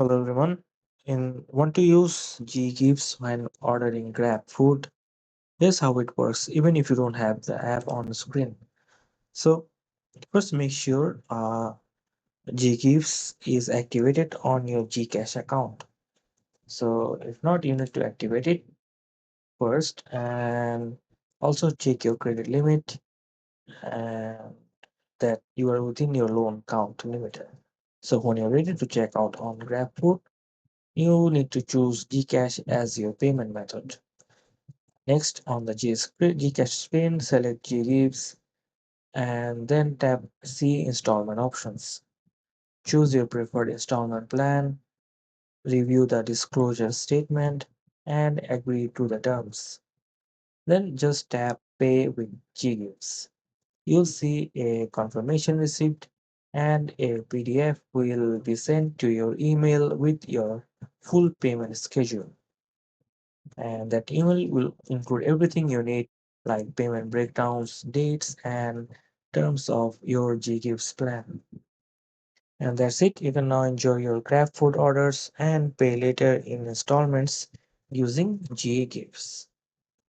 Hello everyone. Want to use Ggives when ordering Grab food? Here's how it works, even if you don't have the app on the screen. So first, make sure Ggives is activated on your Gcash account. So if not, you need to activate it first, and also check your credit limit and that you are within your loan count limit. So when you're ready to check out on Grab food, you need to choose Gcash as your payment method. Next, on the Gcash screen, select Ggives and then tap See Installment Options. Choose your preferred installment plan, review the disclosure statement, and agree to the terms. Then just tap Pay with Ggives. You'll see a confirmation receipt and a PDF will be sent to your email with your full payment schedule. And that email will include everything you need, like payment breakdowns, dates, and terms of your Ggives plan. And that's it. You can now enjoy your Grab food orders and pay later in installments using Ggives.